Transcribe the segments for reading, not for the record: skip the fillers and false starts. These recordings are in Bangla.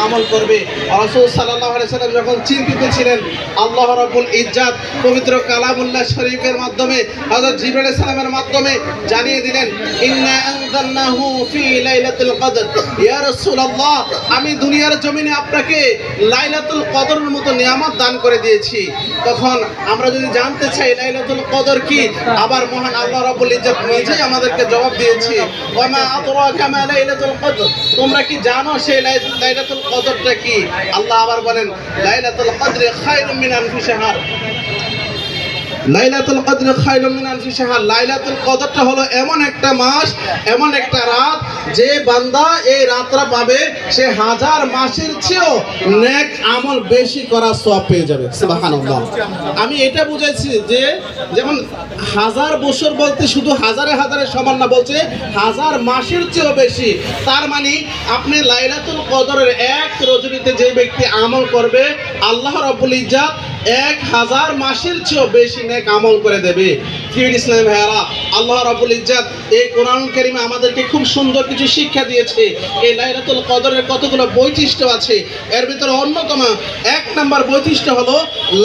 আমল করবে। রাসূল সাল্লাল্লাহু আলাইহি সাল্লাম যখন চিন্তিত ছিলেন, আল্লাহ রাব্বুল ইজ্জাত পবিত্র কালামুল্লাহ শরীফের মাধ্যমে হযরত জিবরাইল আলাইহিস সালামের মাধ্যমে জানিয়ে দিলেন, ইন্না আনজালনাহু ফি লাইলাতুল কদর। ইয়া রাসূলুল্লাহ, আমি দুনিয়ার জমিনে আপনাকে লাইলাতুল কদরের মতো নিয়ামত দান করে দিয়েছি। তখন আমরা যদি জানতে চাই লাইলাতুল কদর কি, আবার মহান আল্লাহ রাব্বুল ইজ্জাত নিজেই আমাদেরকে জবাব দিয়েছে, ওয়া মা আদরাকা মা লাইলাতুল কদর। তোমরা কি জানো সেই লাইলাতুল কদরটা কি? আল্লাহ আবার বলেন, লাইলাতুল কদর খায়রুম মিন আলফি শাহর। লাইলাতুল কদর খায়রুম মিন আলফি শাহর। লাইলাতুল কদরটা হলো এমন একটা মাস, এমন একটা রাত, যে বান্দা এই রাতটা পাবে সে হাজার মাসের চেয়েও নেক আমল বেশি করার সওয়াব পেয়ে যাবে। সুবহানাল্লাহ। আমি এটা বুঝাইছি যে যেমন হাজার বছর বলতে শুধু হাজারে হাজারে সমান না, বলছে হাজার মাসের চেয়েও বেশি। তার মানে আপনি লাইলাতুল কদরের এক রজনীতে যে ব্যক্তি আমল করবে, আল্লাহ রাব্বুল ইজ্জাত 1000 মাসের চেয়েও বেশি নেক আমল করে দেবে। ইসলাম ভাইয়ারা, আল্লাহ রাব্বুল ইজ্জাত এই কোরআন কারীমে আমাদেরকে খুব সুন্দর কিছু শিক্ষা দিয়েছে। এই লাইলাতুল কদরের কতগুলো বৈশিষ্ট্য আছে, এর ভিতরে অন্যতম 1 নম্বর বৈশিষ্ট্য হলো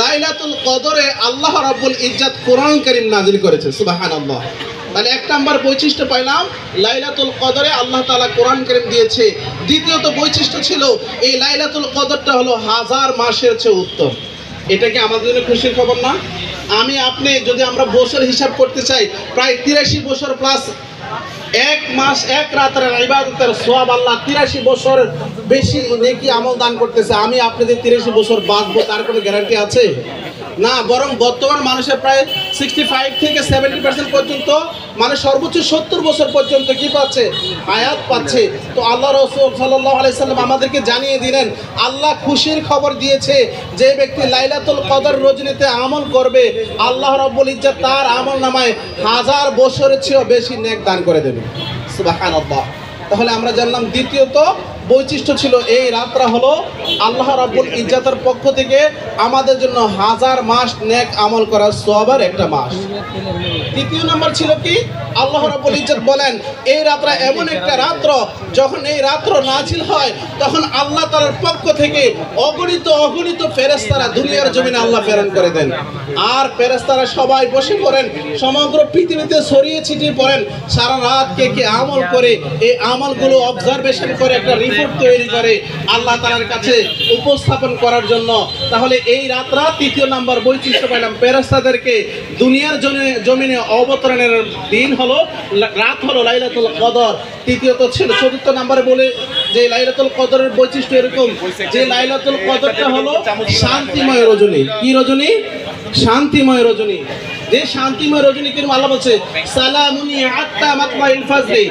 লাইলাতুল কদরে আল্লাহ রাব্বুল ইজ্জাত কোরআন কারীম নাযিল করেছে। সুবহানাল্লাহ। তাহলে 1 নম্বর বৈশিষ্ট্য পাইলাম, লাইলাতুল কদরে আল্লাহ তাআলা কোরআন কারীম দিয়েছে। দ্বিতীয়ত বৈশিষ্ট্য ছিল এই লাইলাতুল কদরটা হলো হাজার মাসের চেয়ে উত্তম। এটা কি আমাদের জন্য খুশির খবর না? আমি আপনি যদি আমরা বছর হিসাব করতে চাই, প্রায় 83 বছর প্লাস 1 মাস 1 রাতের ইবাদতের সওয়াব আল্লাহ 83 বছর বেশি নেকি আমল দান করতেছে। আমি আপনাদের 83 বছর বাঁচবো তার কোনো গ্যারান্টি আছে না। বরং বর্তমান মানুষের প্রায় 65 থেকে 70% পর্যন্ত, মানে সর্বোচ্চ 70 বছর পর্যন্ত কি পাচ্ছে? হায়াত পাচ্ছে। তো আল্লাহ রাসূল সাল্লাল্লাহু আলাইহি সাল্লাম আমাদেরকে জানিয়ে দিলেন, আল্লাহ খুশির খবর দিয়েছে, যে ব্যক্তি লাইলাতুল কদর রজনীতে আমল করবে, আল্লাহ রাব্বুল ইজ্জাত তার আমলনামায় 1000 বছরের চেয়েও বেশি নেক দান করে দেবে। সুবহানাল্লাহ। তাহলে আমরা জানলাম দ্বিতীয়ত বৈশিষ্ট্য ছিল এই রাতটা হলো আল্লাহ রাব্বুল ইজ্জাতের পক্ষ থেকে আমাদের জন্য 1000 মাস নেক আমল করার সওয়াবের একটা মাস। তৃতীয় নম্বর ছিল কি, আল্লাহ রাব্বুল ইজ্জাত বলেন এই রাতটা এমন একটা রাত্র, যখন এই রাত্র নাজিল হয় তখন আল্লাহ তাআলার পক্ষ থেকে অগণিত ফেরেশতারা দুনিয়ার জমিনে আল্লাহ প্রেরণ করে দেন। আর ফেরেশতারা সবাই বসে পড়েন, সমগ্র পৃথিবীতে ছড়িয়ে ছিটিয়ে পড়েন, সারা রাত কে কে আমল করে এই আমলগুলো অবজারভেশন করে একটা রিপোর্ট তৈরি করে আল্লাহ তাআলার কাছে উপস্থাপন করার জন্য। তাহলে এই রাতটা তৃতীয় নাম্বার বৈশিষ্ট্য পেলাম, ফেরেশতাদেরকে দুনিয়ার জমিনে অবতরণের দিন হলো রাত হলো লাইলাতুল কদর। তৃতীয়ত ছিল, চতুর্থ নাম্বারে বলে যে লাইলাতুল কদরের বৈশিষ্ট্য এরকম যে লাইলাতুল কদরটা হলো শান্তিময় রজনী। কি রজনী? শান্তিময় রজনী। যে শান্তিময় রজনী কিন্তু আল্লাহ বলছে, সালামুন হাত্তা মাতলাইল ফাজরি।